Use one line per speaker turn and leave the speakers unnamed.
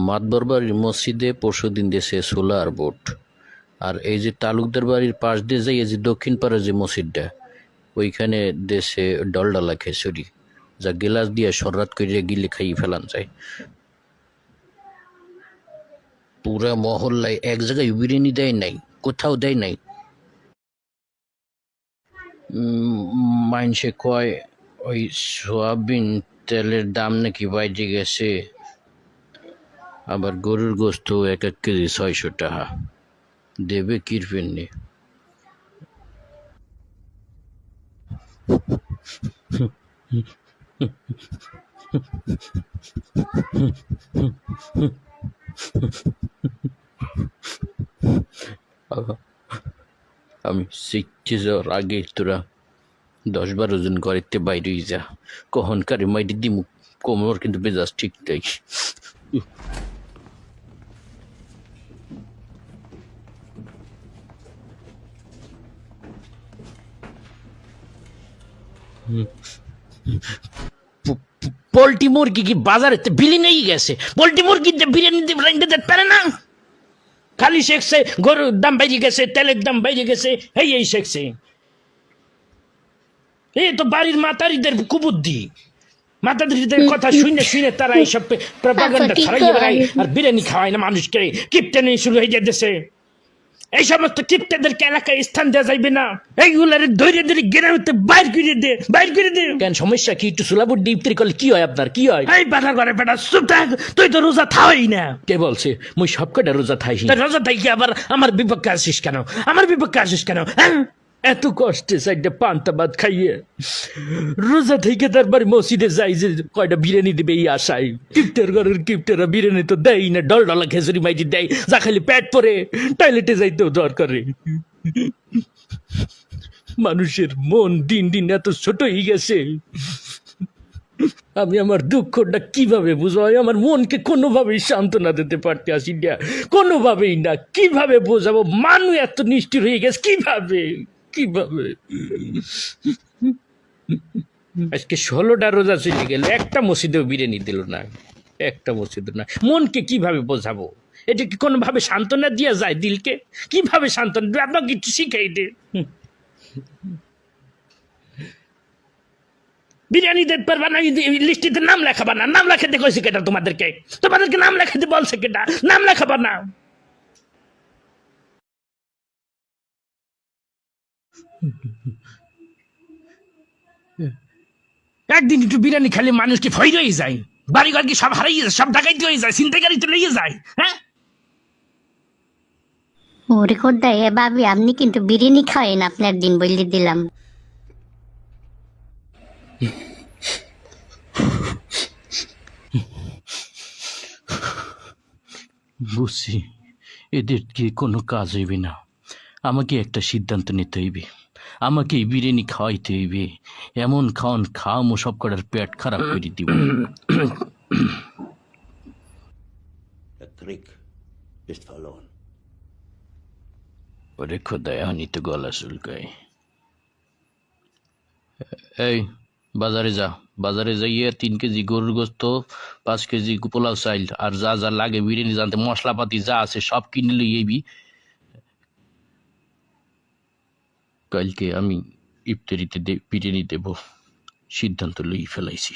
মাতবর বাড়ির মসজিদে পরশুদিন দেশে সোলার বোট, আর এই যে তালুকদার বাড়ির পাশ দিয়ে যাই এই যে দক্ষিণ পাড়ে যে মসজিদটা, ওইখানে দেশে ডলডালা খেসুরি, যা গিলাস দিয়ে সরাত করে গিলে খাইয়ে ফেলান যায়। পুরা মহল্লায় এক জায়গায় বিরিয়ানি দেয় নাই, কোথাও দেয় নাই। মাইনসে কয় ওই সোয়াবিন তেলের দাম নাকি বাইরে গেছে, আবার গরুর গোস্ত এক এক কেজি 600 টাকা, দেবে কিরপেন নি। আমি শিখতে যাওয়ার আগে তোরা 10-12 জন ঘরেতে বাইরেই যা, কখনকারে মাইটি দিমু, কোমর কিন্তু বেজাজ ঠিক তাই। পোল্ট্রি মুরগি কি বাজারে বিলি নেই গেছে? পোল্ট্রি মুরগি বিরিয়ানি দিতে পারে না, খালি শেখছে গরুর দাম বেড়ে গেছে, তেলের দাম বেড়ে গেছে, এই শেখছে। এই তো বাড়ির মাতারিদের কুবুদ্ধি, মাতারিদের কথা শুনে শুনে তারা এইসব প্রপাগান্ডা ছড়াইয়ে বেড়ায়, আর বিরিয়ানি খাওয়ায় না মানুষকে, কিপটেনি শুরু হয়ে যেতেছে। এই সমস্ত কিপ্টেদেরকে এলাকায় স্থান দেওয়া যাইবে না, এইগুলার ধৈর্য ধরে গ্রামে বাইর করে দে, বাইর করে দে। কেন সমস্যা কি? একটু সুলাবুর ডিপ্তি করলে কি হয় আপনার, কি হয়? এই বেটা করে বেটা চুপ থাক, তুই তো রোজা থাই না। কে বলছে মুই সব কটা রোজা থাই? রোজা থাই কি আবার আমার বিপক্ষে আসিস কেন? আমার বিপক্ষে আসিস কেন? এত কষ্টে সাইডে পান্তা ভাত খাইয়ে রোজা থেকে তারপরে মসজিদে যাই যে কয়টা বিরিয়ানি দিবে এই আশায়। কিপ্টের ঘরের কিপ্টেরা বিরিয়ানি তো দেয় না, ডলডলা খেজুরি মাইটি দেয়, যা খালি পেট পরে টয়লেটে যাইতেও দরকারে। মানুষের মন দিন দিন এত ছোট হয়ে গেছে, আমি আমার দুঃখটা কিভাবে বুঝবো? আমার মনকে কোনোভাবেই সান্ত্বনা দিতে পারতে আসি না, কোনোভাবেই না। কিভাবে বোঝাবো? মানুষ এত নিষ্ঠুর হয়ে গেছে, কিভাবে কিভাবে? আজকে 16টা রোজা চলে গেল, একটা মসজিদেও বিরিয়ানি দিল না, একটা মসজিদ না। মনকে কিভাবে বোঝাবো? এটা কি কোনোভাবে সান্ত্বনা দিয়া যায় দিলকে? কিভাবে সান্ত্বনা দেবে? আপনাকে কিছু শিখাই দে। বিরিয়ানি দিতে পারবা না, লিস্টিতে নাম লেখাবা না। নাম লেখাতে কইছে কেটা তোমাদেরকে? তোমাদেরকে নাম লেখাতে বলছে কেটা? নাম লেখাবা না। একদিন একটু বিরিয়ানি খালি মানুষ কি ভয় হয়ে যায়? বাড়িঘর কি সব হারিয়ে যায়? সব ডাকাইতে হয়ে যায়? ছিনতাইকারী তো লেগে যায়। হ্যাঁ,
ওরে খোদ্দা, এ ভাবি আপনি কিন্তু বিরিয়ানি খাওয়েন, আপনার দিন বলে দিলাম।
বুঝছি, এদের কি কোনো কাজ হইবে না। আমাকে একটা সিদ্ধান্ত নিতে হইবে, আমাকে বিরিয়ানি খাওয়াইতে হইবে। এমন খাওয়ান খাওয়ামো সব কটার পেট খারাপ করে দিব।
Der Krieg ist verloren.
ওরে খোদা, এখনই তো গলা চুলকায়। এই বাজারে যা, বাজারে যাইয়ে 3 কেজি গরুর গোস্ত, 5 কেজি পোলাও চাইল, আর যা যা লাগে বিরিয়ানি জানতে মশলাপাতি যা আছে সব কিনে লই আইবি। কালকে আমি ইফতারিতে বিরিয়ানি দেব, সিদ্ধান্ত লই ফেলাইছি।